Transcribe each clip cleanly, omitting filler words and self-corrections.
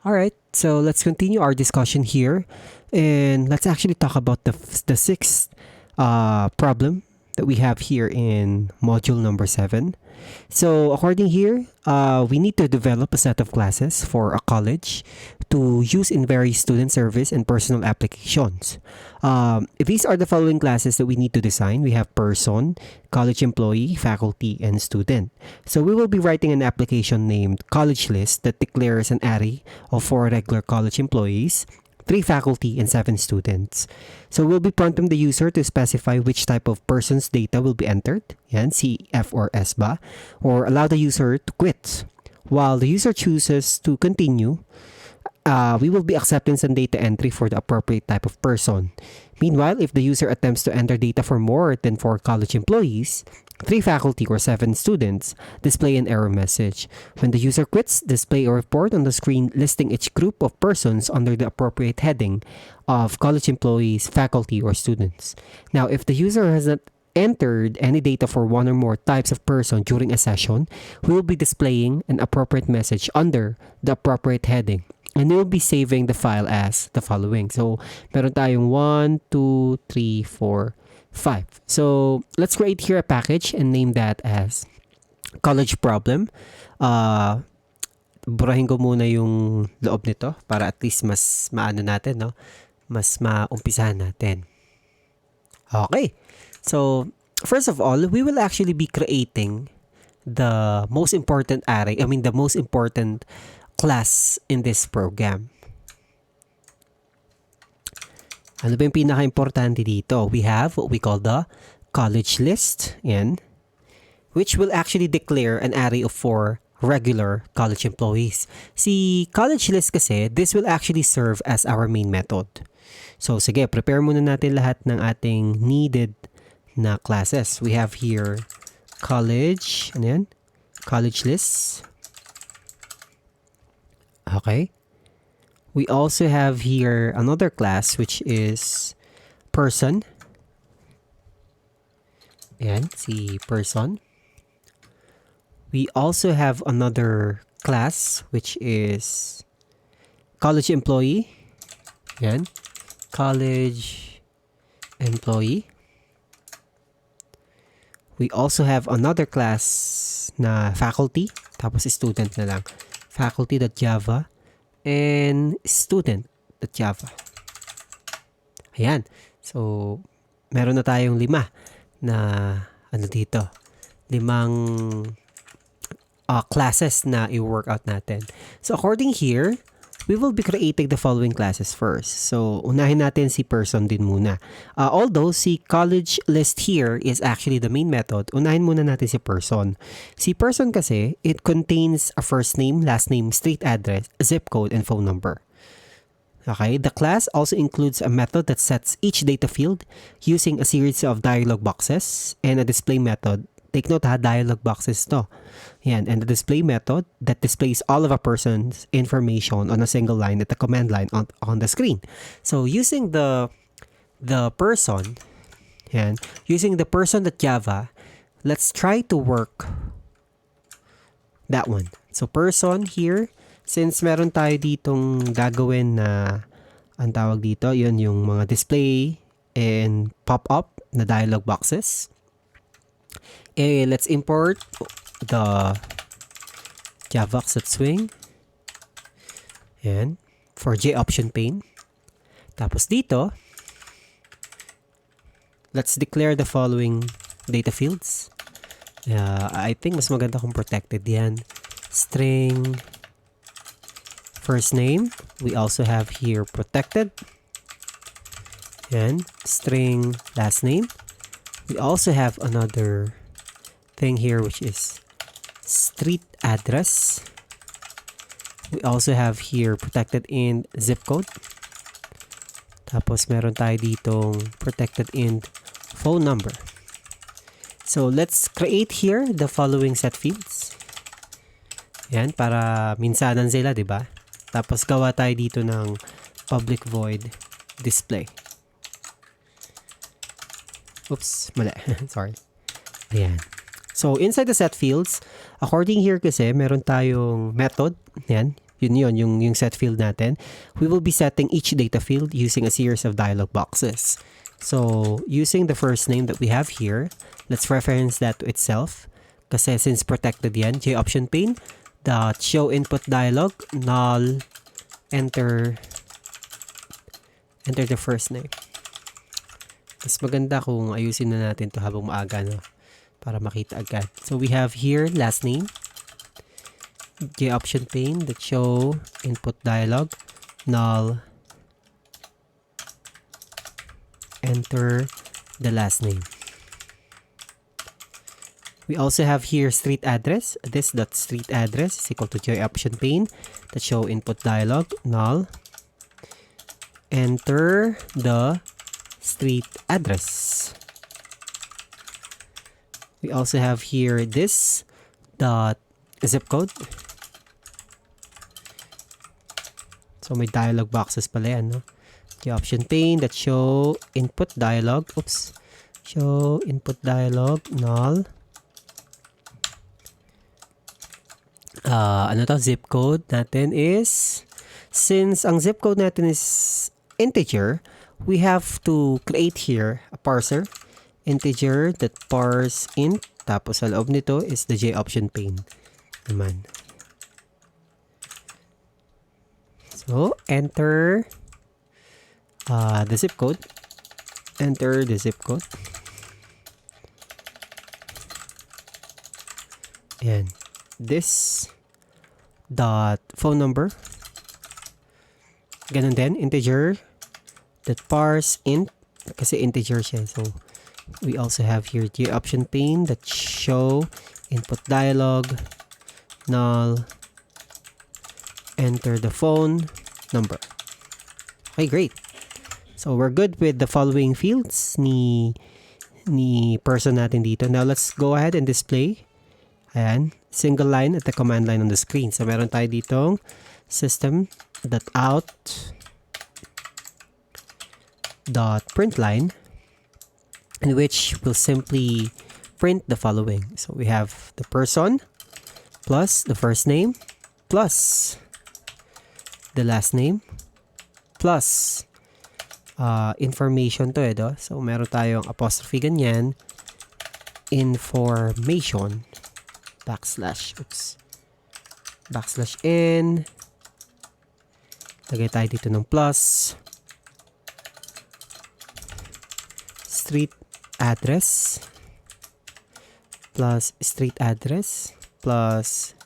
Alright, so let's continue our discussion here. And let's actually talk about the sixth problem that we have here in module number 7. So according here, we need to develop a set of classes for a college to use in various student service and personal applications. These are the following classes that we need to design. We have person, college employee, faculty, and student. So we will be writing an application named college list that declares an array of 4 regular college employees, 3 faculty, and 7 students. So we'll be prompting the user to specify which type of person's data will be entered, yan, C, F, or S ba, or allow the user to quit. While the user chooses to continue, we will be accepting some data entry for the appropriate type of person. Meanwhile, if the user attempts to enter data for more than 4 college employees, 3 faculty, or 7 students, display an error message. When the user quits, display a report on the screen listing each group of persons under the appropriate heading of college employees, faculty, or students. Now, if the user hasn't entered any data for one or more types of person during a session, we will be displaying an appropriate message under the appropriate heading. And we'll be saving the file as the following. So, meron tayong 1, 2, 3, 4, 5. So, let's create here a package and name that as college problem. Burahin ko muna yung loob nito para at least mas maano natin, no? Mas maumpisahan natin. Okay. So, first of all, we will actually be creating the most important array, the most important class in this program. Ano ba yung pinaka-importante dito? We have what we call the college list, yan, which will actually declare an array of 4 regular college employees. Si college list kasi, this will actually serve as our main method. So, sige, prepare muna natin lahat ng ating needed na classes. We have here college, ano yan? College lists. Okay. We also have here another class which is person. Ayan, si person. We also have another class which is college employee. Ayan, college employee. We also have another class na faculty, tapos student na lang. Faculty.java and student.java. Ayan. So, meron na tayong 5 na dito. 5 classes na i-work out natin. So, according here, we will be creating the following classes first. So, unahin natin si person din muna. Although, si college list here is actually the main method, unahin muna natin si person. Si person kasi, it contains a first name, last name, street address, zip code, and phone number. Okay, the class also includes a method that sets each data field using a series of dialog boxes and a display method. Take note ha, dialog boxes to. Yan, and the display method that displays all of a person's information on a single line at the command line on the screen. So using the person, yan, using the person.java, let's try to work that one. So person here, since meron tayo ditong gagawin na ang tawag dito, yun yung mga display and pop-up na dialog boxes. Let's import the javax.swing and for JOption pane. Tapos dito, let's declare the following data fields. I think mas maganda kung protected yan. String first name. We also have here protected. And string last name. We also have another thing here which is street address. We also have here protected in zip code. Tapos meron tayo ditong protected in phone number. So let's create here the following set fields. Yan, para minsanan sila, di ba? Tapos gawa tayo dito ng public void display. Oops, mali. Sorry. Ayan. So, inside the set fields, according here kasi, meron tayong method. Yan. yung set field natin. We will be setting each data field using a series of dialog boxes. So, using the first name that we have here, let's reference that to itself. Kasi since protected yan, option pane, dot show input dialog, null, enter the first name. Mas maganda kung ayusin na natin to habang maaga, no? Para makita agad. So, we have here last name, option pane, dot show input dialog, null, enter the last name. We also have here street address. This dot street address is equal to option pane that show input dialog, null, enter the street address. We also have here this dot zip code. So may dialog boxes pala yan, no? Option pane that show input dialog, show input dialog, null, zip code natin is, since ang zip code natin is integer, we have to create here a parser, integer that parse int, tapos sa loob nito is the option pane naman. So, enter the zip code. Enter the zip code. Ayan. This dot phone number. Ganun din, integer that parse int, kasi integer siya. So, we also have here the option pane that show input dialog, null, enter the phone number. Okay, great. So, we're good with the following fields ni person natin dito. Now, let's go ahead and display. Ayan, single line at the command line on the screen. So, meron tayo ditong system.out.println, in which we'll simply print the following. So, we have the person plus the first name plus the last name plus information to so meron tayong apostrophe ganyan, information, backslash n, lagay tayo dito ng plus, street address plus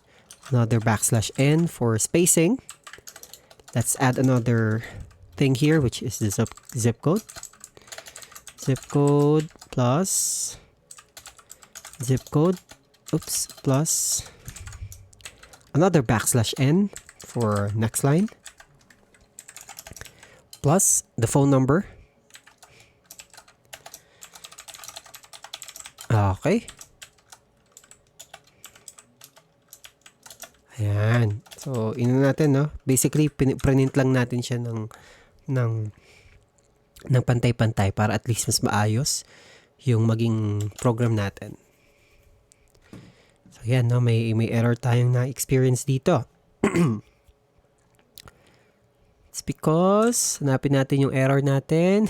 another backslash n for spacing. Let's add another thing here, which is the zip code. Zip code plus plus another backslash n for next line, plus the phone number. Okay. Ayan. So, natin, no? Basically, print lang natin siya ng pantay-pantay para at least mas maayos yung maging program natin. So, yan, no? May error tayong na-experience dito. It's because, hanapin natin yung error natin.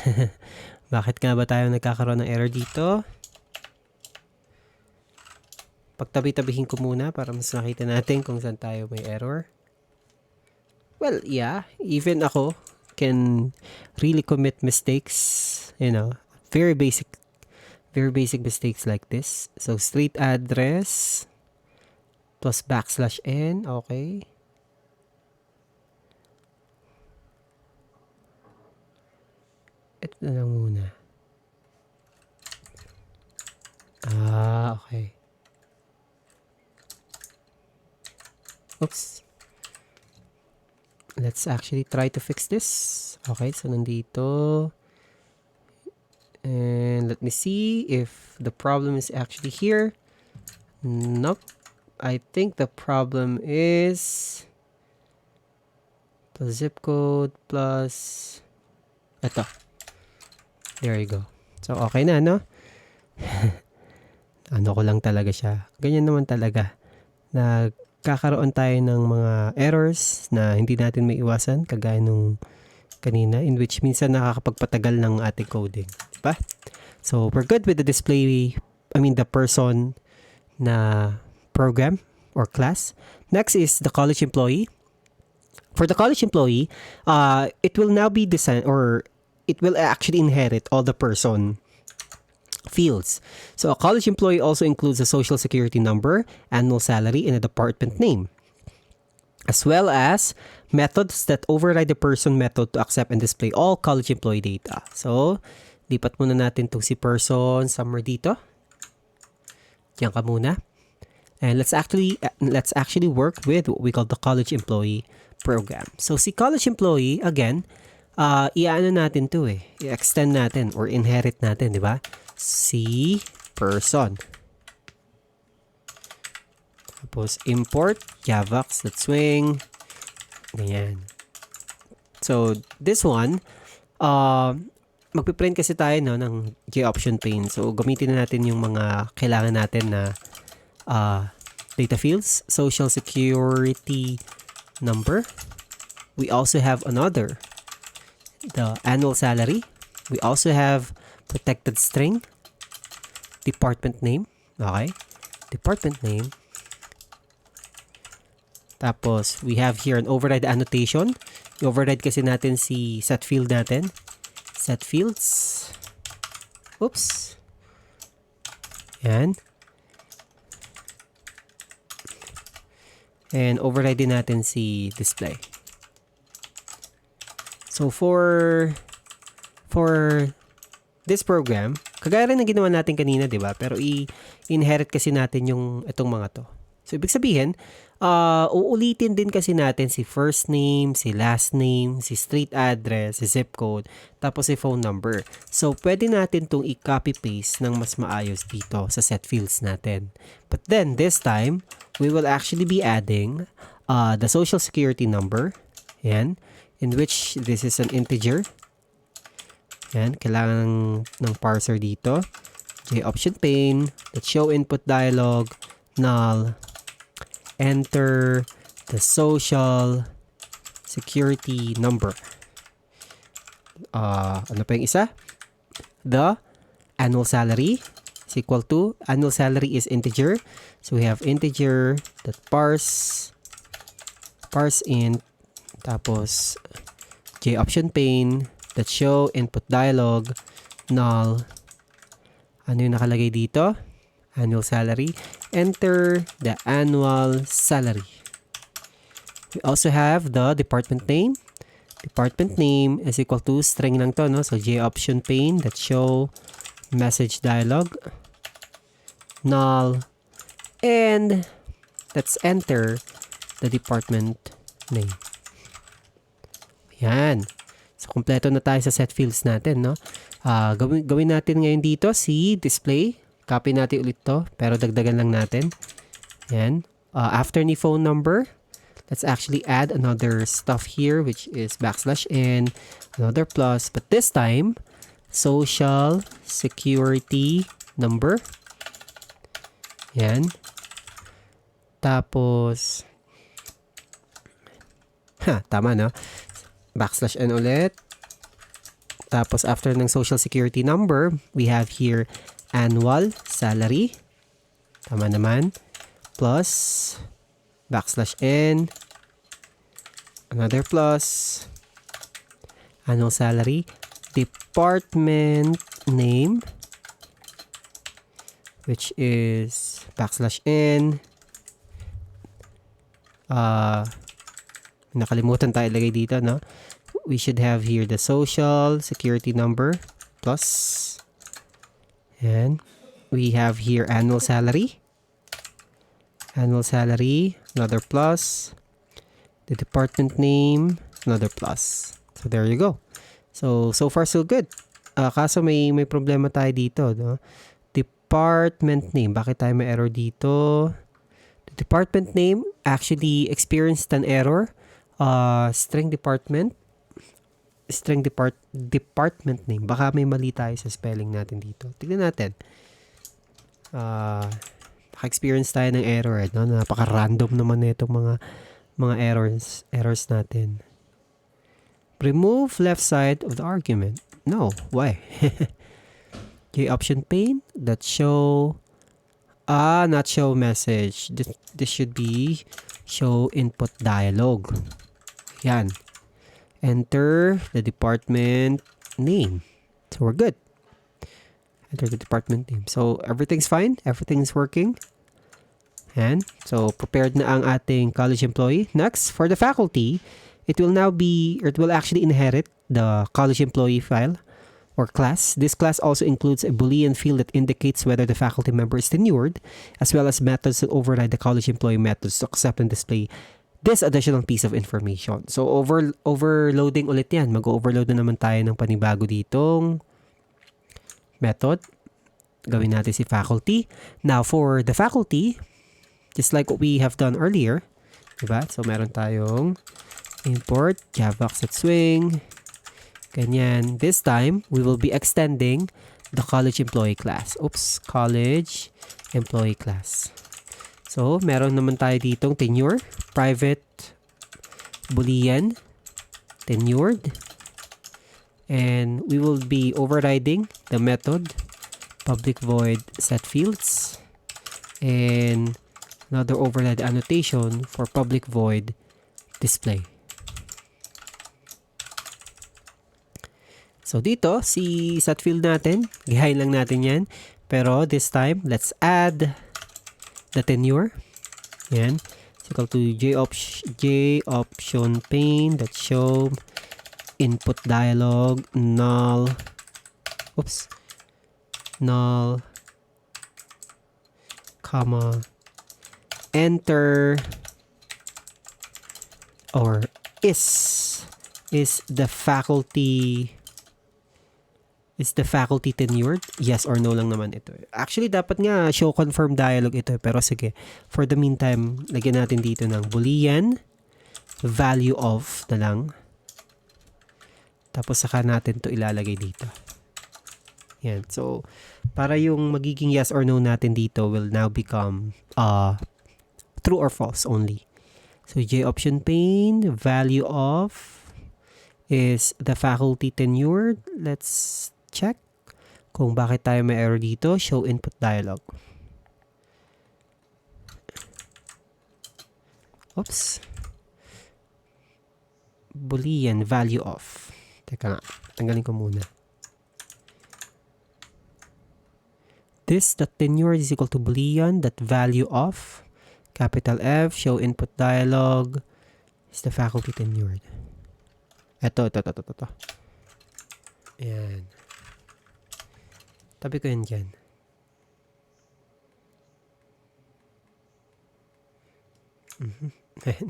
Bakit nga ba tayo nagkakaroon ng error dito? Pagtabi-tabihin ko muna para mas nakita natin kung saan tayo may error. Well, yeah, even ako can really commit mistakes, very basic mistakes like this. So, street address plus backslash n, okay. Ito na lang muna. Okay. Oops. Let's actually try to fix this. Okay, so nandito. And let me see if the problem is actually here. Nope. I think the problem is plus zip code plus ito. There you go. So, okay na, no? Ano ko lang talaga siya. Ganyan naman talaga. magkakaroon tayo ng mga errors na hindi natin may iwasan, kagaya nung kanina, in which minsan nakakapagpatagal ng ating coding. Diba? So, we're good with the the person na program or class. Next is the college employee. For the college employee, it will now be designed, or it will actually inherit all the person fields. So a college employee also includes a social security number, annual salary, and a department name, as well as methods that override the person method to accept and display all college employee data. So, lipat muna natin itong si person somewhere dito. Diyan ka muna. And let's actually work with what we call the college employee program. So si college employee, again, i-ano natin to i-extend natin or inherit natin, di ba? Si person. Tapos import javax.swing. Ganyan. So this one, magpiprint kasi tayo ng J-option pane. So gamitin na natin yung mga kailangan natin na data fields, social security number. We also have the annual salary. We also have protected string, department name. Okay, department name. Tapos we have here an override annotation. I-override kasi natin si set field natin. Set fields. Oops. Yan. And override din natin si display. So for this program, kagaya rin ng ginawa natin kanina, 'di ba? Pero i-inherit kasi natin yung itong mga to. So ibig sabihin, uulitin din kasi natin si first name, si last name, si street address, si zip code, tapos si phone number. So pwede natin tong i-copy paste ng mas maayos dito sa set fields natin. But then this time, we will actually be adding the social security number. Yan. In which this is an integer. Yan. Kailangan ng parser dito. J-option pane. Let's show input dialog. Null. Enter the social security number. Ano pa yung isa? The annual salary is equal to, annual salary is integer. So we have integer that parse int, tapos J-option pane that show input dialog null. Ano yung nakalagay dito? Annual salary. Enter the annual salary. We also have the department name. Department name is equal to string lang to, no? So J-option pane that show message dialog null. And let's enter the department name. Yan. So, kompleto na tayo sa set fields natin, no? Gawin natin ngayon dito si display. Copy natin ulit to, pero dagdagan lang natin. Yan. After ni phone number, let's actually add another stuff here, which is \n, another plus. But this time, social security number. Yan. Tapos, tama no? \n ulit. Tapos after ng social security number, we have here annual salary. Tama naman. Plus \n. Another plus. Annual salary. Department name, which is \n. Nakalimutan tayo ilagay dito, no? We should have here the social security number plus. And we have here annual salary. Annual salary, another plus. The department name, another plus. So there you go. So far so good. Kaso may problema tayo dito, no? Department name. Bakit tayo may error dito? The department name actually experienced an error. String department name. Baka may mali tayo sa spelling natin dito. Tignan natin. Naka-experience tayo ng error, no? Napaka-random naman itong mga errors natin. Remove left side of the argument. No, why? Okay, option pane that show not show message. This should be show input dialog. Yan. Enter the department name. So we're good. Enter the department name. So everything's fine. Everything's working. And so prepared na ang ating college employee. Next, for the faculty, it will actually inherit the college employee file or class. This class also includes a Boolean field that indicates whether the faculty member is tenured, as well as methods that override the college employee methods to accept and display this additional piece of information. So overloading ulit yan. Mag-overload na naman tayo ng panibago ditong method. Gawin natin si faculty. Now for the faculty, just like what we have done earlier, diba? So meron tayong import javax.swing. Ganyan. This time, we will be extending the college employee class. Oops, college employee class. So, meron naman tayo ditong tenure, private, Boolean, tenured. And we will be overriding the method public void set fields. And another override annotation for public void display. So, dito, si set field natin, gihain lang natin yan. Pero this time, let's add the tenure. Yan. It's equal to option pane that show input dialog null. Oops. Null. Comma. Enter. Or is the faculty tenured? Yes or no lang naman ito. Actually, dapat nga show confirm dialog ito. Pero sige, for the meantime, lagyan natin dito ng Boolean value of na lang. Tapos saka natin to ilalagay dito. Yan. So, para yung magiging yes or no natin dito will now become true or false only. So, option pane, value of is the faculty tenured. Let's check kung bakit tayo may error dito. Show input dialog. Oops. Boolean value of. Teka nga. Tanggalin ko muna. This.tenure is equal to Boolean that value of capital F show input dialog is the faculty tenured. Ito. Ayan. Tabi ko yan dyan.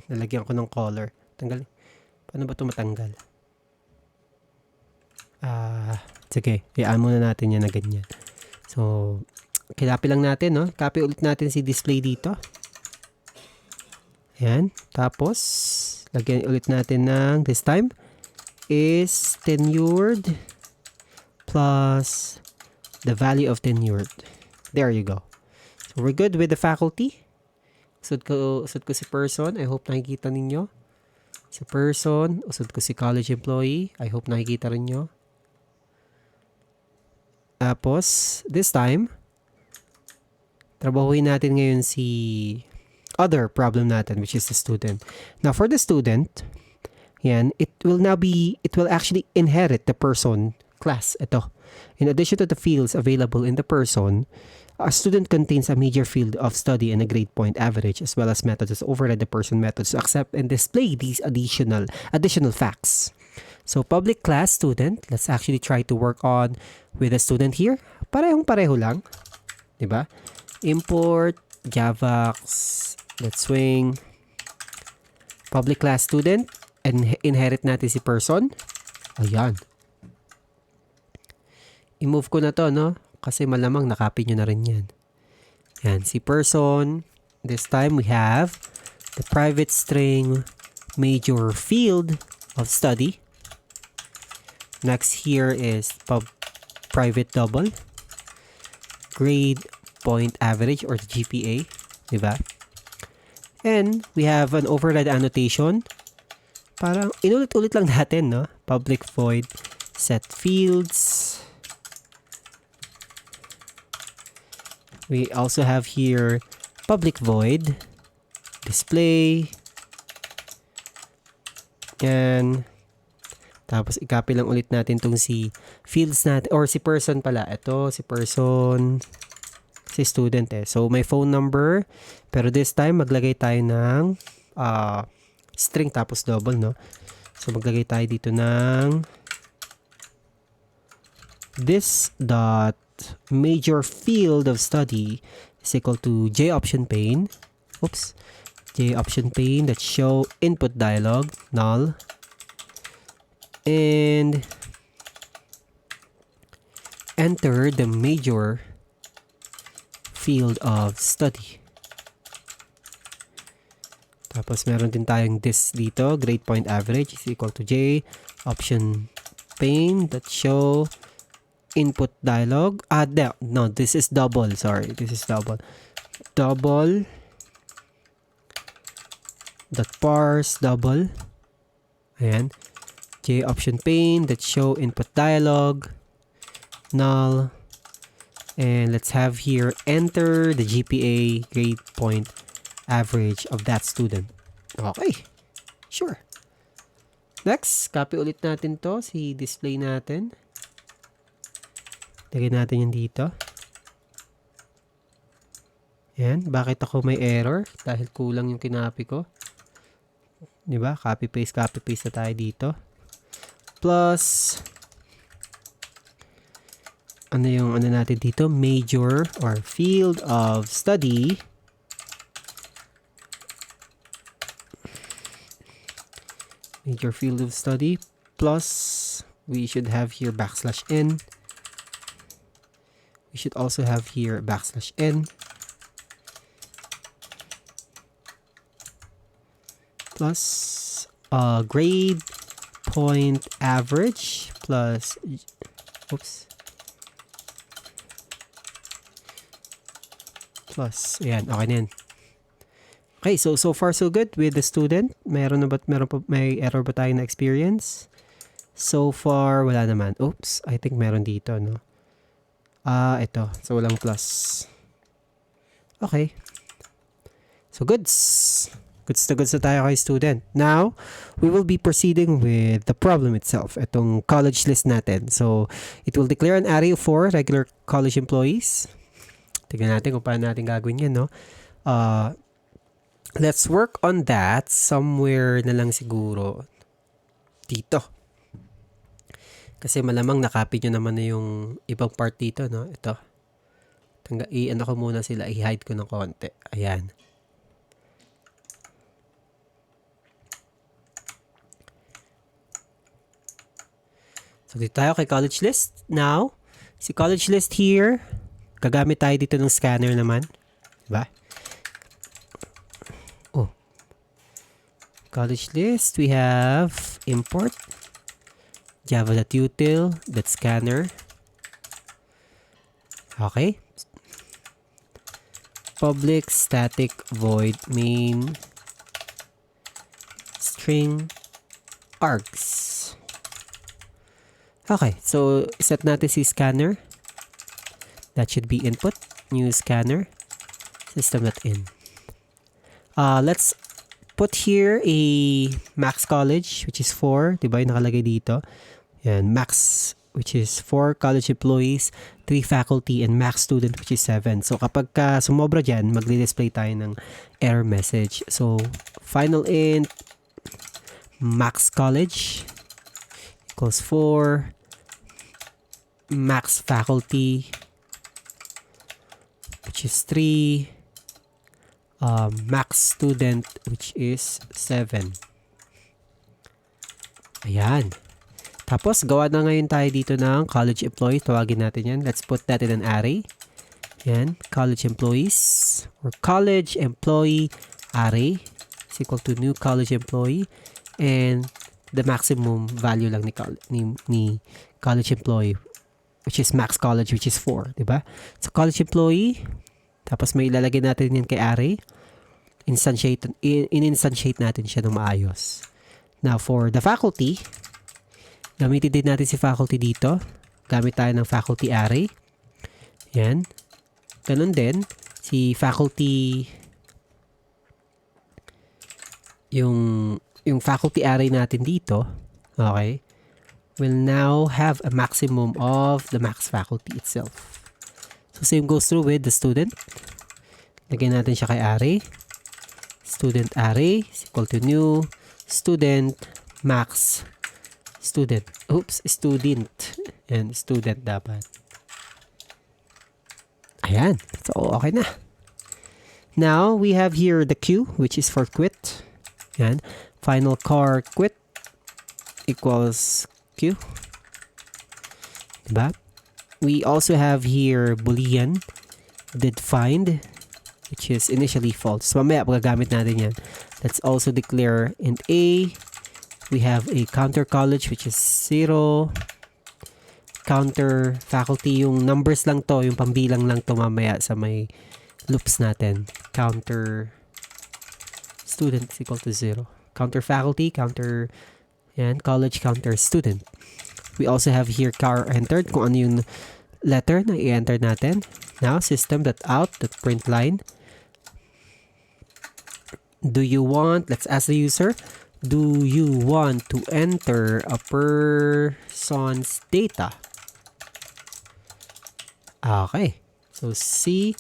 Nalagyan ko ng color. Tanggal. Paano ba ito matanggal? Sige. Iaan muna natin yan na ganyan. So, copy lang natin, no? Copy ulit natin si display dito. Ayan. Tapos, lagyan ulit natin ng, this time, is tenured plus the value of tenured. There you go. So, we're good with the faculty. Usod ko si person. I hope nakikita ninyo. Si person. Usod ko si college employee. I hope nakikita rin nyo. Tapos, this time, trabahuin natin ngayon si other problem natin, which is the student. Now, for the student, yan, it will actually inherit the person class. Ito. In addition to the fields available in the person, a student contains a major field of study and a grade point average, as well as methods that override the person methods to accept and display these additional facts. So, public class student, let's actually try to work on with a student here. Parehong-pareho lang. Diba? Import, javax, let's swing, public class student, and inherit natin si person. Ayan. I-move ko na to, no? Kasi malamang nakopy nyo na rin yan. Yan, si person. This time we have the private string major field of study. Next here is private double. Grade point average or the GPA, diba? And we have an override annotation. Parang inulit-ulit lang natin, no? Public void set fields. We also have here public void display. Yan. Tapos i-copy lang ulit natin tong si fields natin or si person pala. Ito si person, si student eh. So may phone number, pero this time maglagay tayo ng string tapos double, no? So maglagay tayo dito ng this dot major field of study is equal to J option pane. Oops. J option pane that show input dialog null. And enter the major field of study. Tapos meron din tayong this dito, grade point average is equal to J option pane that show input dialog. No, this is double. Sorry, this is double. Double dot parse double. Ayan. J option pane that show input dialog null. And let's have here enter the GPA grade point average of that student. Okay. Sure. Next, copy ulit natin to. Si display natin. Lagyan natin yan dito. Yan. Bakit ako may error? Dahil kulang yung kinopy ko. Diba? Copy paste na tayo dito. Plus, ano yung ano natin dito? Major or field of study. Major field of study. Plus, we should have here \n. We should also have here \n. Plus, grade point average plus, oops. Plus, ayan, okay na yan. Okay, so far so good with the student. May error ba tayo na experience? So far, wala naman. Oops, I think meron dito, no? Ito. So, walang plus. Okay. So, goods. Goods na tayo kay student. Now, we will be proceeding with the problem itself. Itong college list natin. So, it will declare an array of 4 regular college employees. Tignan natin kung paano natin gagawin yan, no? Let's work on that somewhere na lang siguro dito. Kasi malamang nakopy nyo naman na yung ibang part dito, no? Ito. Ano ko muna sila, i-hide ko ng konti. Ayan. So, dito tayo kay college list. Now, si college list here, gagamit tayo dito ng scanner naman. Diba? Oh. College list, we have import java.util.scanner. Okay. Public static void main string args. Okay, so set natin si scanner. That should be input. New scanner. System.in. Let's put here a max college, which is 4. Diba yung nakalagay dito? Yan, max, which is 4 college employees, 3 faculty, and max student, which is 7. So, kapag sumobra dyan, magdi-display tayo ng error message. So, final int, max college equals 4, max faculty, which is 3, max student, which is 7. Ayan. Tapos, gawa na ngayon tayo dito ng college employee. Tawagin natin yan. Let's put that in an array. Yan. College employees. Or college employee array is equal to new college employee. And the maximum value lang ni college employee, which is max college, which is 4. Diba? So, college employee Tapos may ilalagay natin yan kay array. In-instantiate natin siya ng maayos. Now, for the faculty, gamitin din natin si faculty dito. Gamit tayo ng faculty array. Yan. Ganun din, si faculty, yung faculty array natin dito, okay, will now have a maximum of the max faculty itself. So, same goes through with the student. Lagyan natin siya kay array. Student array is equal to new student max student. Oops, student. And student dapat. Ayan. So, okay na. Now, we have here the Q, which is for quit. Ayan. Final char quit equals Q. Diba? We also have here Boolean did find, which is initially false. So, mamaya pagagamit natin yan. Let's also declare int A. We have a counter college, which is 0. Counter faculty, yung numbers lang to, yung pambilang lang to mamaya sa may loops natin. Counter student is equal to 0. Counter faculty, counter yan, college, counter student. We also have here char entered, kung ano yung letter na i-enter natin. Now, system.out.println. Do you want, let's ask the user, do you want to enter a person's data? Okay. So, CFS.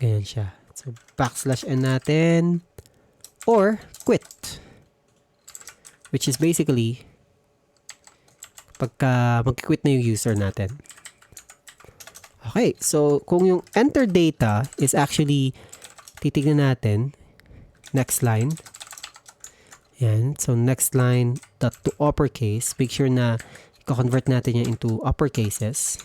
Ayan siya. So, \n natin. Or, quit. Which is basically, pagka mag-quit na yung user natin. Okay. So, kung yung enter data is actually, titignan natin, next line. Ayan. So, next line, dot to uppercase. Make sure na convert natin yan into uppercases.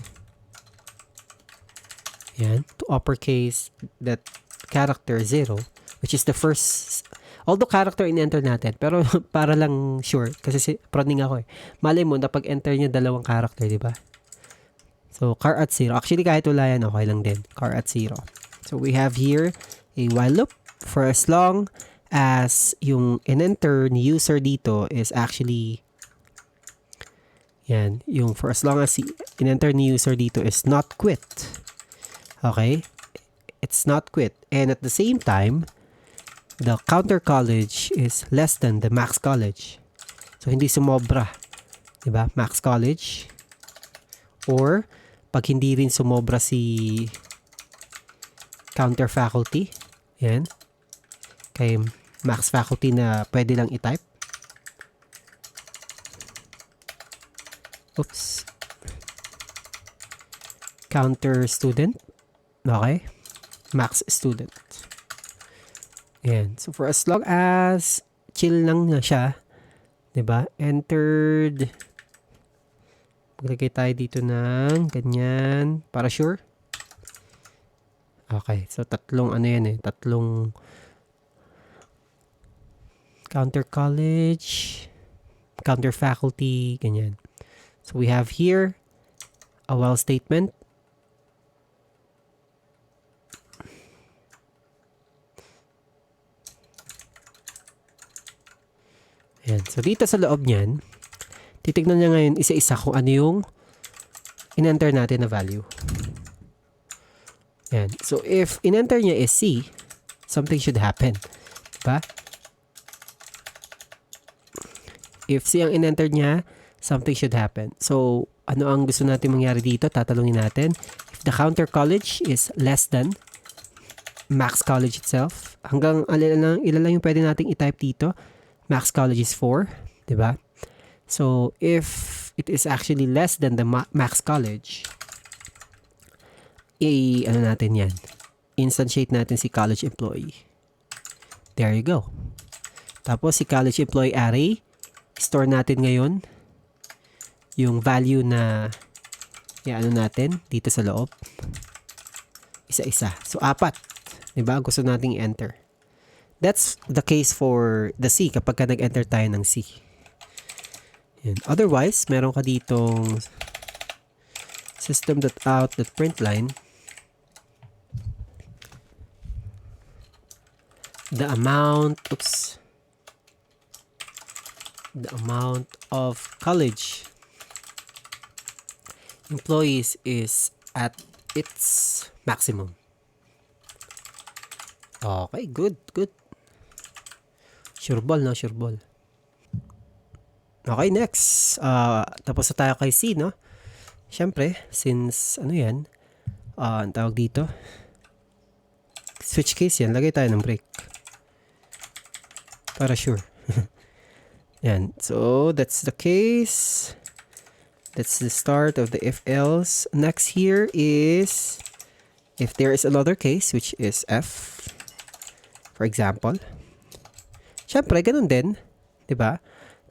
Yan. To uppercase that character 0, which is the first, although character in-enter natin, pero para lang sure, kasi prodding ako eh. Malay mo, napag enter niya dalawang character, di ba? So, char at 0. Actually, kahit wala yan, okay lang din. Char at 0. So, we have here a while loop for as long as yung in-enter ni user dito is actually yan, yung for as long as in-enter ni user dito is not quit. Okay? It's not quit. And at the same time, the counter college is less than the max college. So, hindi sumobra. Diba? Max college. Or, pag hindi rin sumobra si counter faculty, yan, kay max faculty na pwede lang i-type. Oops. Counter student. Okay. Max student. Ayan. So, for as long as chill lang na siya, diba? Entered. Maglagay tayo dito ng ganyan. Para sure. Okay. So, tatlong ano yan eh. Tatlong counter college, counter faculty, ganyan. So, we have here a while statement. Ayan. So, dito sa loob niyan, titignan niya ngayon isa-isa kung ano yung in-enter natin na value. Ayan. So, if in-enter niya is C, something should happen. Diba? If C ang in-enter niya, something should happen. So, ano ang gusto natin mangyari dito? Tatalungin natin. If the counter college is less than max college itself, hanggang ilan lang yung pwede nating i-type dito. Max college is 4. Diba? So, if it is actually less than the max college, ano natin yan? Instantiate natin si college employee. There you go. Tapos, si college employee array, store natin ngayon yung value na ano natin dito sa loob. Isa-isa. So, 4. Diba? Gusto nating i-enter. That's the case for the C kapag ka nag-enter tayo ng C. And otherwise, meron ka ditong system.out.println the amount of college employees is at its maximum. Okay, good. Sure ball, no? Sure ball. Okay, next. Tapos na tayo kay C, no? Siyempre, since, yan? Ang tawag dito? Switch case yan. Lagay tayo ng break. Para sure. Yan. So, that's the case. That's the start of the if-else. Next here is if there is another case, which is F. For example. Siyempre, ganun din. Diba?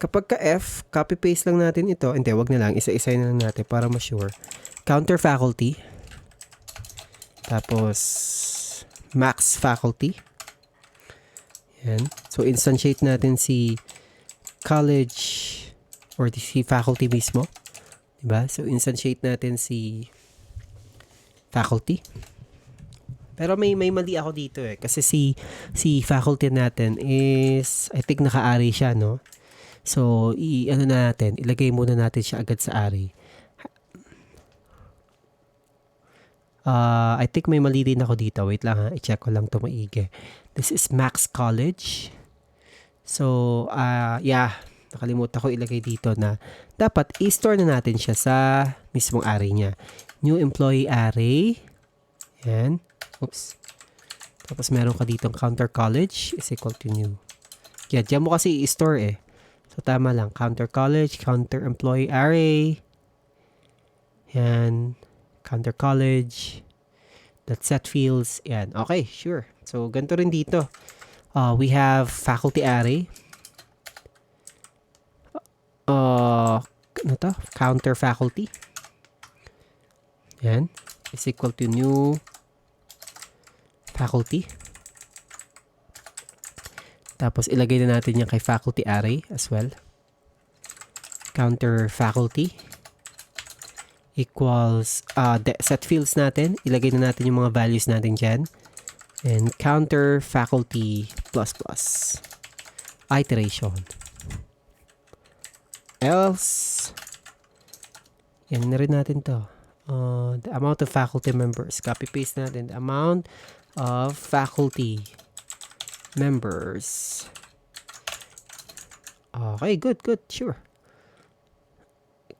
Kapag ka F, copy-paste lang natin ito. Hindi, wag na lang. Isa-isa na lang natin para ma-sure. Counter faculty. Tapos, max faculty. Yan. So, instantiate natin si college or si faculty mismo. Diba? So, instantiate natin si faculty. Pero may mali ako dito eh. Kasi si faculty natin is, I think naka-array siya, no? So, ilagay muna natin siya agad sa array. I think may mali din ako dito. Wait lang ha, i-check ko lang ito maigi. This is max college. So, nakalimutan ko ilagay dito na dapat i-store na natin siya sa mismong array niya. New employee array. Yan. Oops. Tapos meron ka ditong counter college is equal to new. Yan, diyan mo kasi i-store eh. So, tama lang. Counter college, counter employee array. Yan. Counter college. That set fields. Yan. Okay, sure. So, ganito rin dito. We have faculty array. Counter faculty. Yan. Is equal to new faculty. Tapos, ilagay na natin yan kay faculty array as well. Counter faculty equals set fields natin. Ilagay na natin yung mga values natin dyan. And counter faculty plus plus. Iteration. Else. Yan na rin natin to. The amount of faculty members. Copy-paste natin. The amount of faculty members. Okay, good. Sure.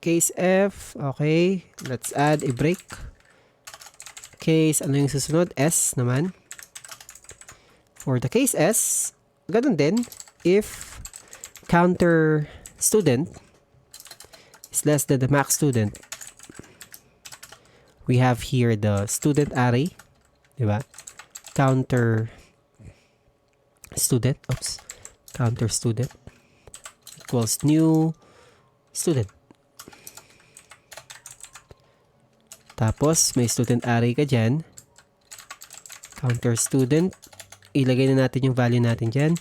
Case F. Okay. Let's add a break. Case, ano yung susunod? S naman. For the case S, ganun din. If counter student is less than the max student, we have here the student array. Diba? Counter student. Counter student equals new student. Tapos, may student array ka dyan. Counter student. Ilagay na natin yung value natin dyan.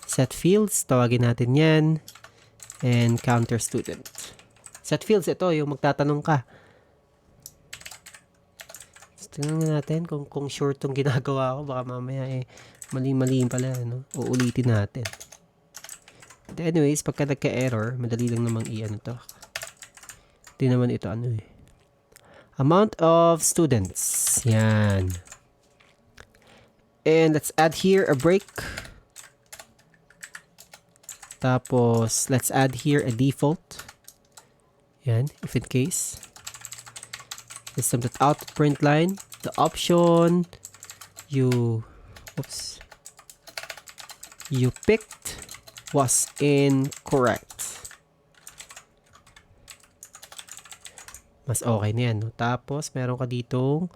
Set fields. Tawagin natin yan. And counter student. Set fields, ito yung magtatanong ka. Tingnan natin kung sure tong ginagawa ko. Baka mamaya mali-mali pala. No? Uulitin natin. But anyways, pagka nagka-error, madali lang namang i-ano to. Hindi naman ito amount of students. Yan. And let's add here a break. Tapos, let's add here a default. Yan, if in case. System.out.println. The option you picked was incorrect. Mas okay na yan. No? Tapos, meron ka ditong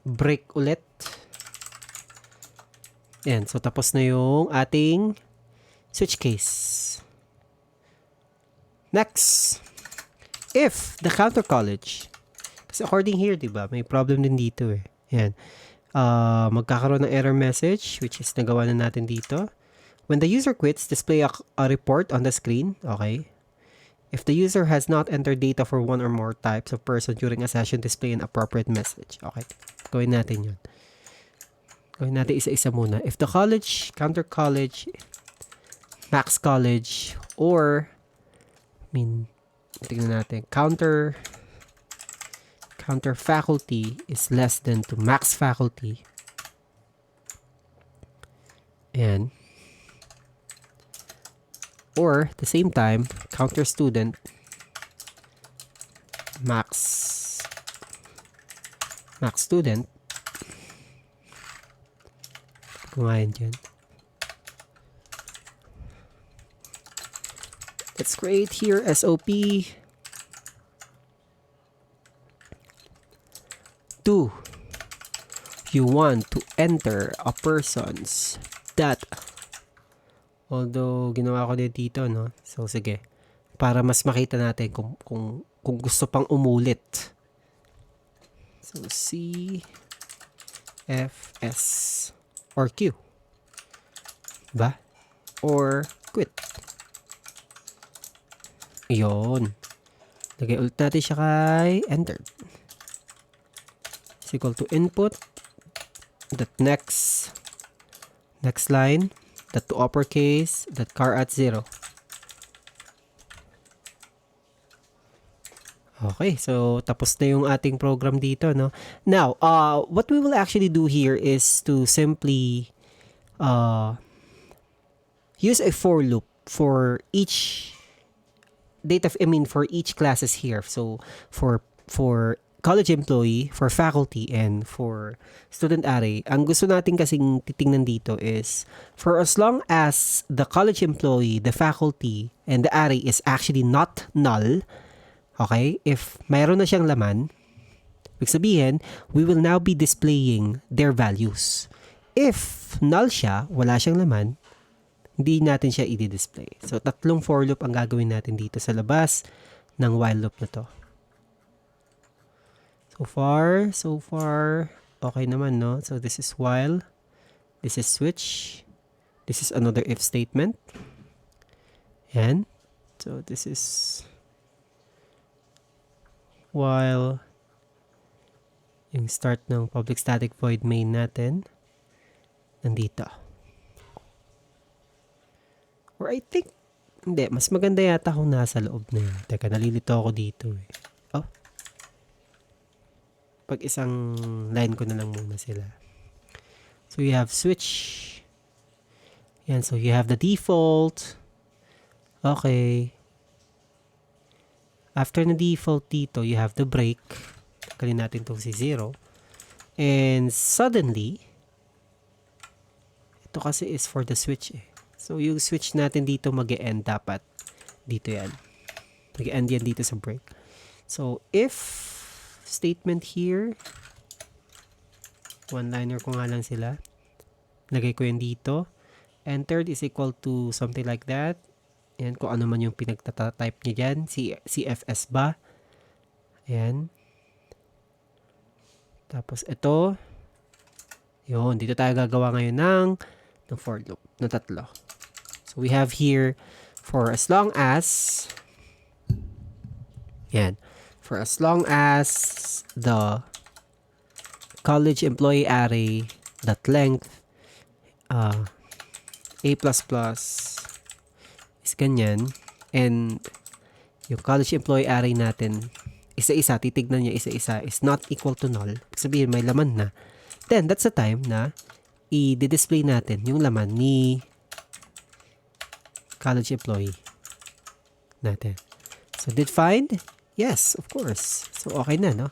break ulit. Yan. So, tapos na yung ating switch case. Next. If the counter college, kasi according here, diba, may problem din dito eh. Yan. Magkakaroon ng error message, which is nagawa na natin dito. When the user quits, display a report on the screen. Okay. If the user has not entered data for one or more types of person during a session, display an appropriate message. Okay, gawin natin yun. Gawin natin isa-isa muna. If the college, counter college, max college, or, tingnan natin, counter faculty is less than to max faculty. And, or, at the same time, counter student, max student. Kumain dyan. Let's create here SOP 2. You want to enter a person's data. Although, ginawa ko din dito, no? So, sige. Para mas makita natin kung gusto pang umulit. So, C, F, S, or Q. Ba? Or quit. Yun. Lagay ulit natin siya kay enter. Is equal to input. That next line. That to uppercase. That car at 0. Okay, so tapos na yung ating program dito, no? Now, what we will actually do here is to simply use a for loop for each for each classes here. So, for college employee, for faculty, and for student array, ang gusto natin kasing titingnan dito is for as long as the college employee, the faculty, and the array is actually not null. Okay, if mayroon na siyang laman, ibig sabihin, we will now be displaying their values. If null siya, wala siyang laman, hindi natin siya i-display. So, 3 for loop ang gagawin natin dito sa labas ng while loop na to. So far, okay naman, no? So, this is while, this is switch, this is another if statement, and so this is while yung start ng public static void main natin nandito. Or I think, hindi, mas maganda yata kung nasa loob na yun. Teka, nalilito ako dito eh. Oh. Pag isang line ko na lang muna sila. So you have switch. Yan, so you have the default. Okay. After na default dito, you have the break. Tanggalin natin itong si 0. And suddenly, ito kasi is for the switch eh. So, yung switch natin dito mag-e-end dapat. Dito yan. Mag-e-end yan dito sa break. So, if statement here, one-liner ko nga lang sila. Lagay ko yan dito. Entered is equal to something like that. Ayan, kung ano man yung pinagtata-type niya dyan. CFS ba? Ayan. Tapos ito. Yun, dito tayo gagawa ngayon ng for loop na 3. So we have here for as long as for as long as the college employee array that length a++ is ganyan, and yung college employee array natin isa-isa, titignan niya isa-isa is not equal to null, sabihin may laman na, then that's the time na i-display natin yung laman ni college employee natin. So, did find? Yes, of course. So, okay na, no?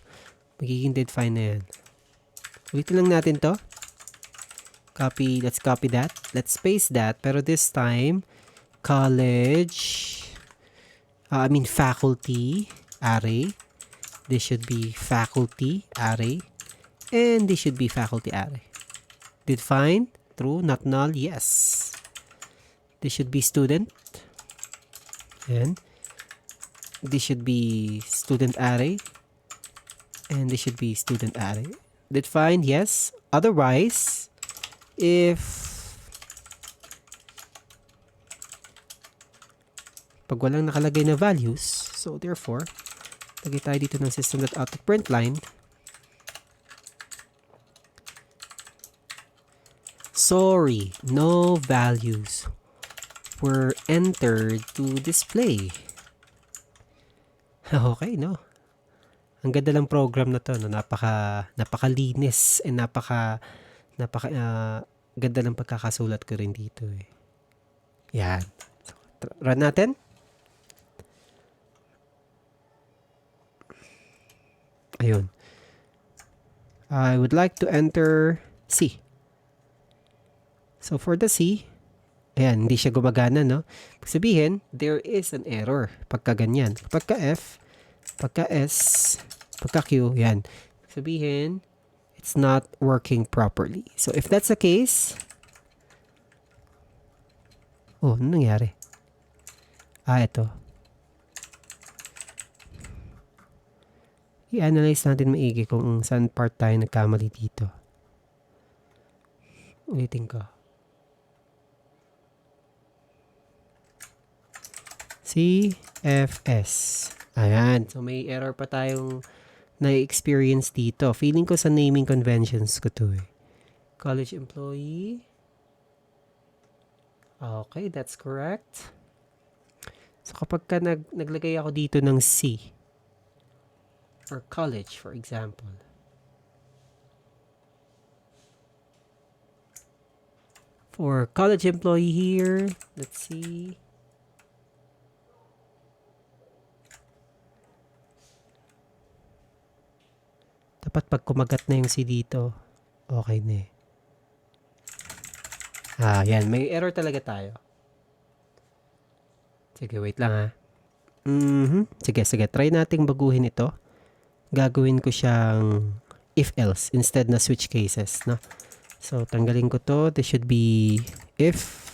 Magiging did find na yan. Ulitin lang natin to. Copy, let's copy that. Let's paste that. Pero this time, college, faculty array. This should be faculty array. And this should be faculty array. Did find? True, not null? Yes. This should be student. And this should be student array. And this should be student array. Did find? Yes. Otherwise, if pag walang nakalagay na values, so therefore, lagay tayo dito ng system.out.println. Sorry, no values were entered to display. Okay, no? Ang ganda ng program na to, no? Napakalinis and ganda ng pagkakasulat ko rin dito eh. Yan. So, run natin. Ayun. I would like to enter C. So for the C, ayan, hindi siya gumagana, no? Sabihin, there is an error pagka ganyan. Pagka F, pagka S, pagka Q, yan. Sabihin, it's not working properly. So if that's the case, oh, ano nangyari? Ito. I-analyze natin maigi kung saan part tayo nagkamali dito. Ulitin ko. CFS. Ayan. So, may error pa tayong na-experience dito. Feeling ko sa naming conventions ko to eh. College employee. Okay, that's correct. So, kapag ka naglagay ako dito ng C or college, for example. For college employee here, let's see. Dapat pag kumagat na yung C dito, okay na eh. Yan. May error talaga tayo. Sige, wait lang ha. Sige. Try nating baguhin ito. Gagawin ko siyang if-else instead na switch cases, no? So, tanggalin ko to. This should be if.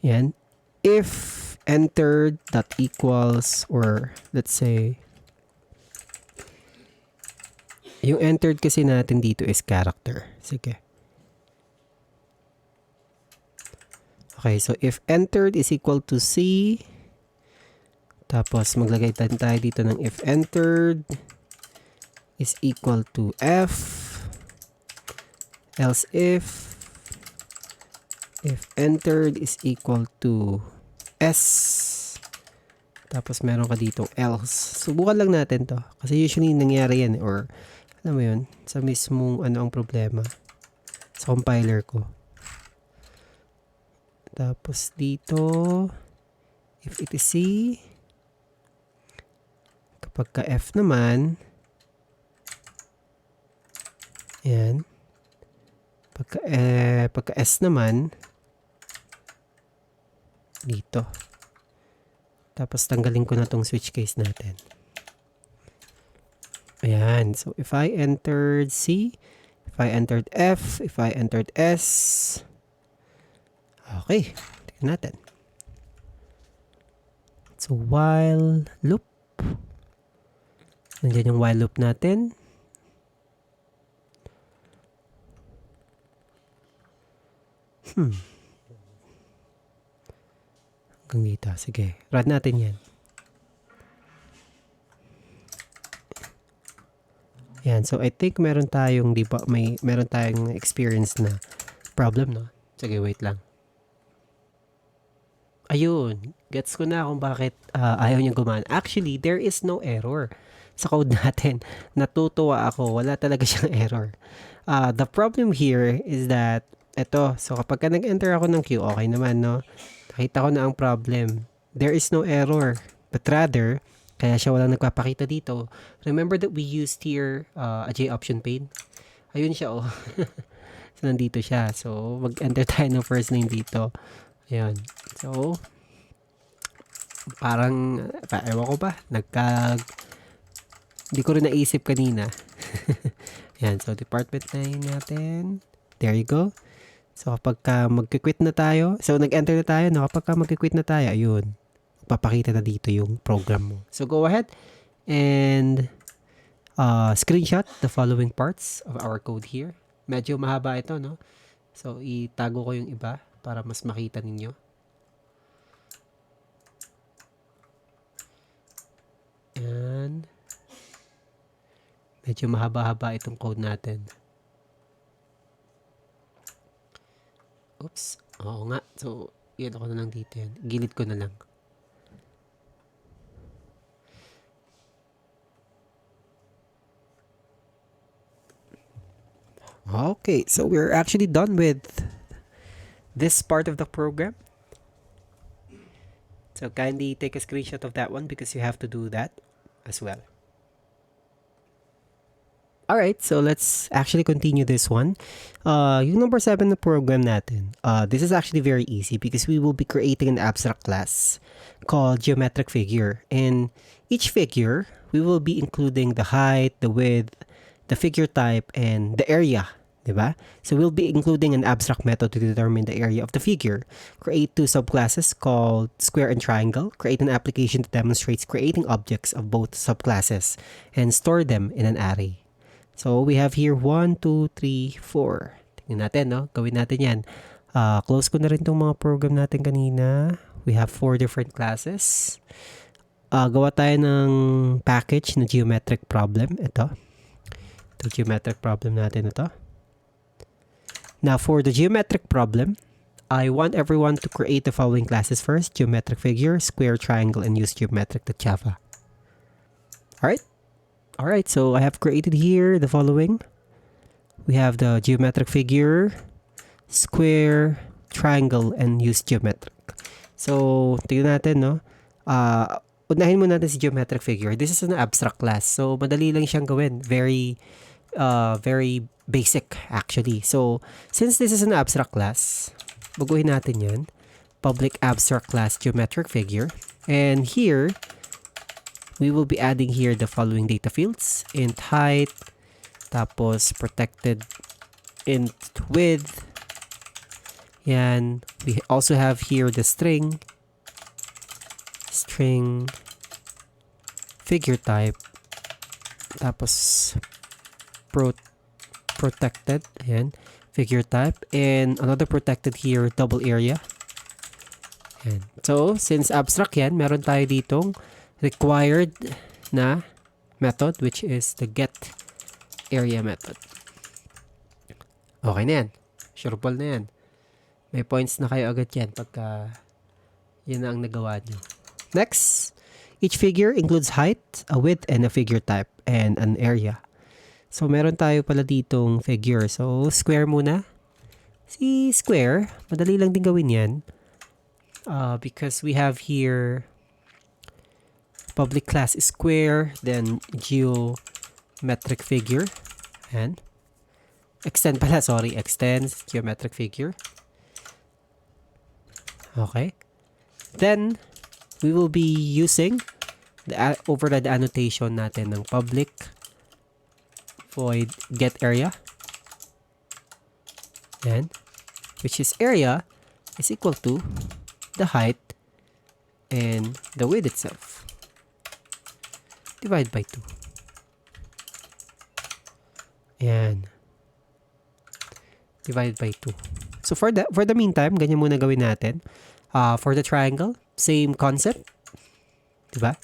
Yan. If entered that equals, or let's say, yung entered kasi natin dito is character. Sige. Okay, so if entered is equal to C, tapos maglagay tayo dito ng if entered is equal to F, else if entered is equal to S, tapos meron ka ditong else. Subukan lang natin to. Kasi usually nangyari yan or alam mo yun, sa mismong ano ang problema sa compiler ko. Tapos dito, if it is C, kapag ka F naman, yan, pagka S naman, dito. Tapos tanggalin ko na tong switch case natin. Ayan. So, if I entered C, if I entered F, if I entered S, okay. Tingnan natin. So, while loop. Nandiyan yung while loop natin. Hanggang dito. Sige. Run natin yan. Yan. So, I think meron tayong, di ba, meron tayong experience na problem, no? Sige, wait lang. Ayun. Gets ko na kung bakit ayaw niyang gumana. Actually, there is no error sa code natin. Natutuwa ako. Wala talaga siyang error. The problem here is that, eto, so kapag ka nag-enter ako ng Q, okay naman, no? Nakita ko na ang problem. There is no error. But rather, kaya siya walang nagpapakita dito. Remember that we used here a J option pane? Ayun siya, oh. So, nandito siya. So, mag-enter tayo ng first name dito. Ayan. So, parang, ewan ko ba? Hindi ko rin naisip kanina. Ayan. So, department name natin. There you go. So, kapag mag-quit na tayo, so, nag-enter na tayo, no? Kapag mag-quit na tayo, ayun. Papakita na dito yung program mo. So, go ahead and screenshot the following parts of our code here. Medyo mahaba ito, no? So, itago ko yung iba para mas makita ninyo. yan. Medyo mahaba-haba itong code natin. Oops. Oo nga. So, yan ako na lang dito yan. Gilid ko na lang. Okay. So, we're actually done with this part of the program. So, kindly take a screenshot of that one because you have to do that as well. Alright, so let's actually continue this one. Yung number 7 na program natin, this is actually very easy because we will be creating an abstract class called geometric figure. And each figure, we will be including the height, the width, the figure type, and the area. Diba? So we'll be including an abstract method to determine the area of the figure. Create two subclasses called square and triangle. Create an application that demonstrates creating objects of both subclasses and store them in an array. So, we have here 1, 2, 3, 4. Tingnan natin, no? Gawin natin yan. Close ko na rin itong mga program natin kanina. We have 4 different classes. Gawa tayo ng package na geometric problem. Ito. Ito, geometric problem natin ito. Now, for the geometric problem, I want everyone to create the following classes first. Geometric figure, square, triangle, and use geometric.java. Alright? Alright, so I have created here the following. We have the geometric figure, square, triangle, and use geometric. So, tingnan natin, no? Unahin muna natin si geometric figure. This is an abstract class. So, madali lang siyang gawin. Very basic, actually. So, since this is an abstract class, baguhin natin yan. Public abstract class geometric figure. And here, we will be adding here the following data fields. Int height, tapos protected int width. Yan. We also have here the string figure type, tapos protected, ayan, figure type, and another protected here, double area. Ayan. So, since abstract yan, meron tayo ditong required na method, which is the get area method. Okay na yan. Sureball na yan. May points na kayo agad yan pagka yan na ang nagawa nyo. Next, each figure includes height, a width, and a figure type, and an area. So, meron tayo pala ditong figure. So, square muna. Si square, madali lang din gawin yan. Because we have here public class is square, then geometric figure, and extends geometric figure. Okay. Then, we will be using the override annotation natin ng public void get area. And, which is area is equal to the height and the width itself. Divide by 2. Ayan. Divide by 2. So for the meantime, ganyan muna gawin natin. For the triangle, same concept. Diba?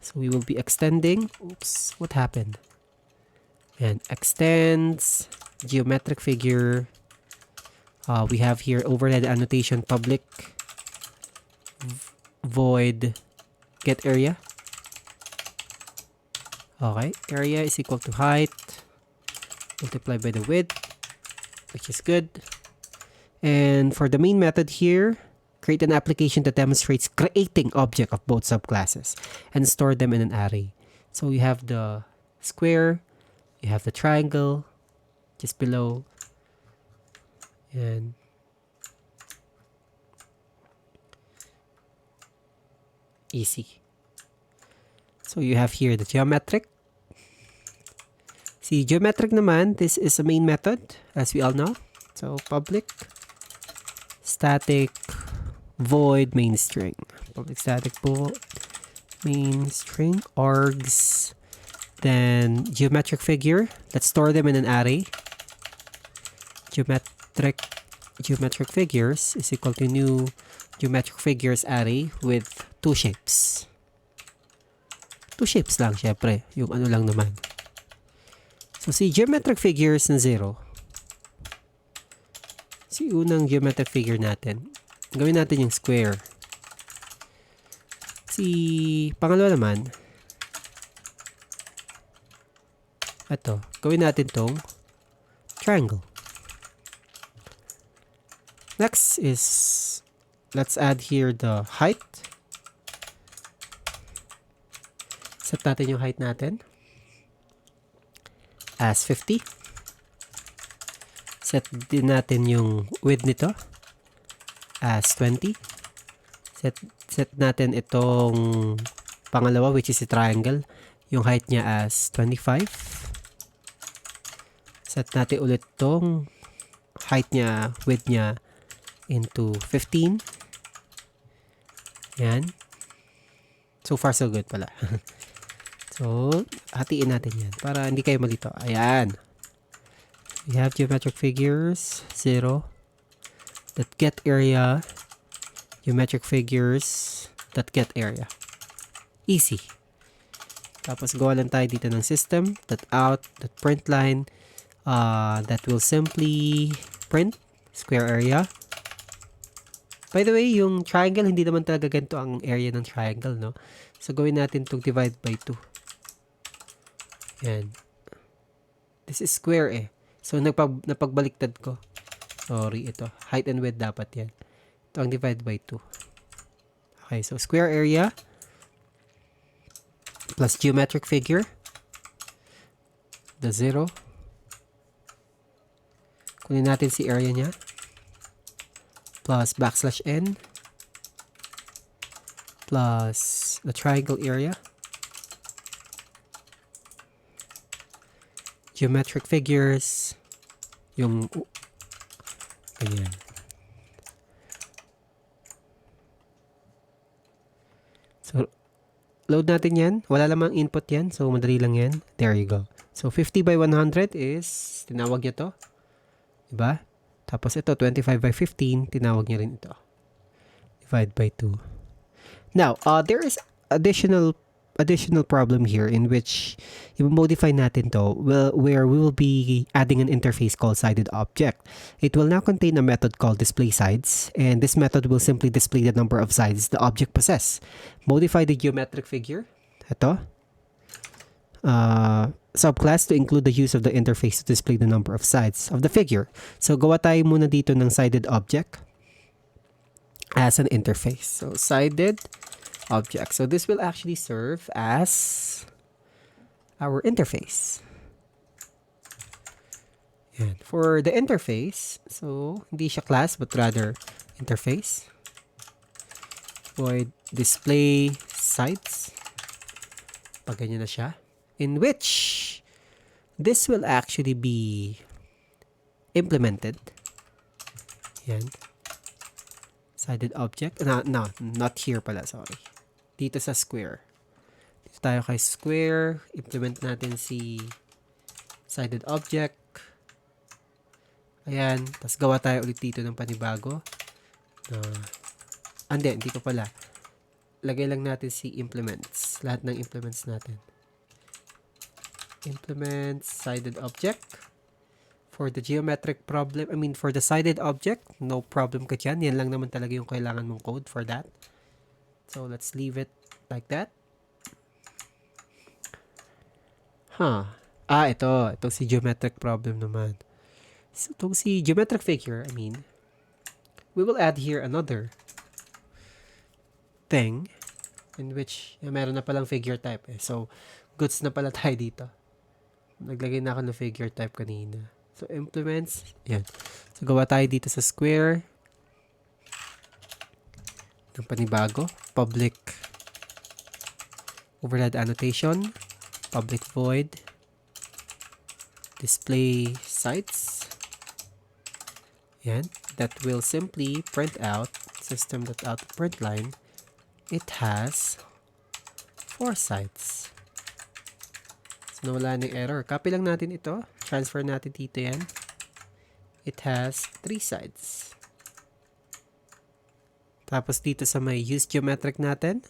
So we will be extending. Oops, what happened? And extends geometric figure. We have here overhead annotation public void get area. Okay, area is equal to height multiplied by the width, which is good. And for the main method here, create an application that demonstrates creating object of both subclasses and store them in an array. So you have the square, you have the triangle just below, and easy. So you have here the geometric. See, geometric naman, this is a main method, as we all know. So public static void main string. Public static void main string args. Then geometric figure. Let's store them in an array. Geometric figures is equal to new geometric figures array with 2 shapes. 2 shapes lang, syempre. Yung ano lang naman. So, si geometric figures na 0. Si unang geometric figure natin. Gawin natin yung square. Si pangalawa naman, ito, gawin natin tong triangle. Next is, let's add here the height. Set natin yung height natin as 50. Set din natin yung width nito as 20. Set natin itong pangalawa, which is a triangle, yung height niya as 25. Set natin ulit itong height niya, width niya into 15. Yan. So far so good pala. So, hatiin natin yan para hindi kayo malito. Ayan. We have geometric figures 0 that get area, geometric figures that get area. Easy. Tapos gawa lang tayo dito ng system, that out, that print line, that will simply print square area. By the way, yung triangle, hindi naman talaga ganito ang area ng triangle, no? So, gawin natin itong divide by 2. Yan. This is square eh. So, napagbaliktad ko. Sorry, ito. Height and width dapat yan. Ito ang divide by 2. Okay, so square area plus geometric figure. The 0. Kunin natin si area niya. Plus backslash n. Plus the triangle area. Geometric figures. Yung ganyan. So, load natin yan. Wala lamang input yan. So, madali lang yan. There you go. So, 50 by 100 is, tinawag niya to. Diba? Tapos ito, 25 by 15, tinawag niya rin ito. Divide by 2. Now, there is additional problem here in which i-modify natin to where we will be adding an interface called sided object. It will now contain a method called display sides, and this method will simply display the number of sides the object possess. Modify the geometric figure. Ito. Subclass to include the use of the interface to display the number of sides of the figure. So, gawa tayo muna dito ng sided object as an interface. So, sided object. So, this will actually serve as our interface. Yan. For the interface, so, hindi siya class, but rather interface. Void display sides. Pag ganyan na siya. In which this will actually be implemented. Yan. Sided object. No, not here pala, sorry. Dito sa square. Dito tayo kay square. Implement natin si sided object. Ayan. Tapos gawa tayo ulit dito ng panibago. Hindi pa pala. Lagay lang natin si implements. Lahat ng implements natin. Implement sided object. For the geometric problem, for the sided object, no problem ka dyan. Yan lang naman talaga yung kailangan mong code for that. So, let's leave it like that. Ito. Itong si geometric problem naman. So, itong si geometric figure, we will add here another thing in which meron na palang figure type eh. So, goods na pala tayo dito. Naglagay na ako ng figure type kanina. So, implements. Yan. So, gawa tayo dito sa square. Ng panibago. Public overhead annotation. Public void. Display sites. Yan. That will simply print out system.out.println. It has 4 sites. Nawala ng error. Copy lang natin ito. Transfer natin dito yan. It has 3 sides. Tapos dito sa may use geometric natin,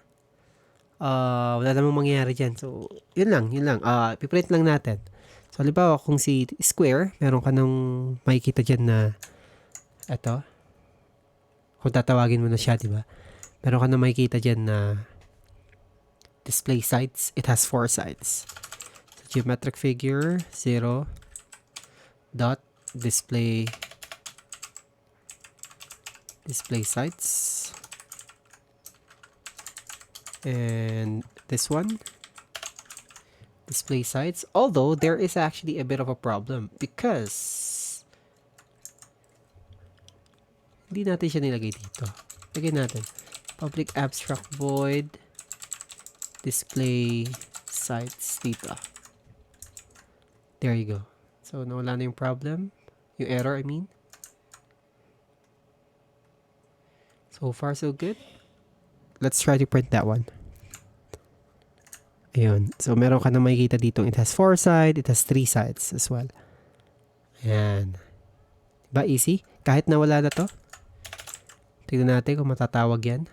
wala namang mangyayari dyan. So, yun lang. Piprint lang natin. So, halimbawa, kung si square, meron ka nang makikita dyan na eto. Kung tatawagin mo na siya, di ba? Meron ka nang makikita dyan na display sides. It has 4 sides. So, geometric figure, 0, dot, display sides. And this one, display sides. Although, there is actually a bit of a problem because hindi natin siya nilagay dito. Lagyan natin. Public abstract void display sites dito. There you go. So, nawala na yung problem. Yung error, I mean. So far, so good. Let's try to print that one. Ayun. So, meron ka na makikita dito. It has 4 sides. It has 3 sides as well. Ayan. Diba? Easy? Kahit nawala na to. Tignan natin kung matatawag yan.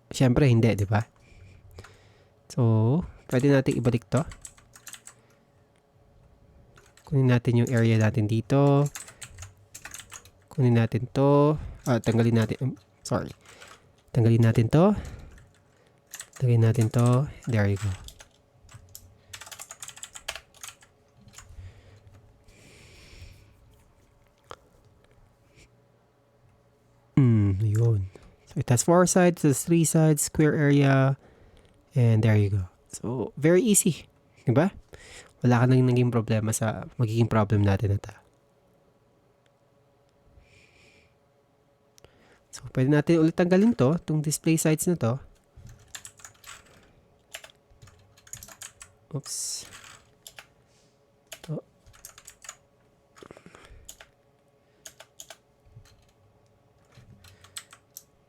Siyempre, hindi. Diba? So, pwede natin ibalik to. Kunin natin yung area natin dito. Kunin natin to. Tanggalin natin. Sorry. Tanggalin natin to. Lagyan natin to. There you go. Yun. So, it has 4 sides. It has 3 sides. Square area. And there you go. So, very easy. Diba? Wala ka nang naging problema sa magiging problem natin na ito. So, pwede natin ulit tanggalin to, itong display sides na to. Oops. To.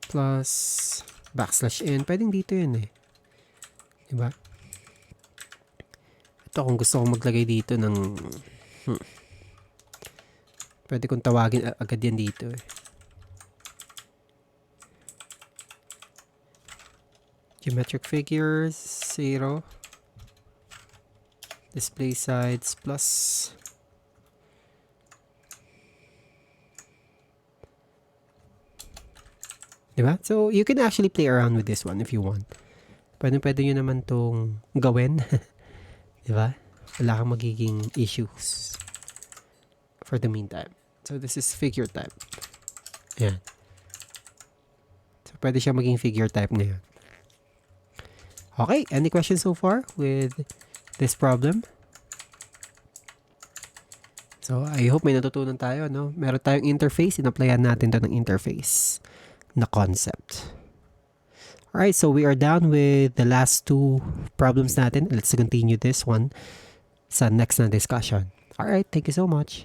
Plus, backslash n. Pwedeng dito yun eh. Diba? Ito kung gusto kong maglagay dito ng... Pwede kong tawagin agad yan dito eh. Geometric figures, 0. Display sides, plus. Diba? So, you can actually play around with this one if you want. Pwede nyo naman tong gawin. Diba? Wala kang magiging issues for the meantime. So, this is figure type. Ayan. So, pwede siya maging figure type ngayon. Okay, any questions so far with this problem? So, I hope may natutunan tayo, no? Meron tayong interface, in-applyan natin to ng interface na concept. Alright, so we are done with the last 2 problems natin. Let's continue this one sa next na discussion. Alright, thank you so much.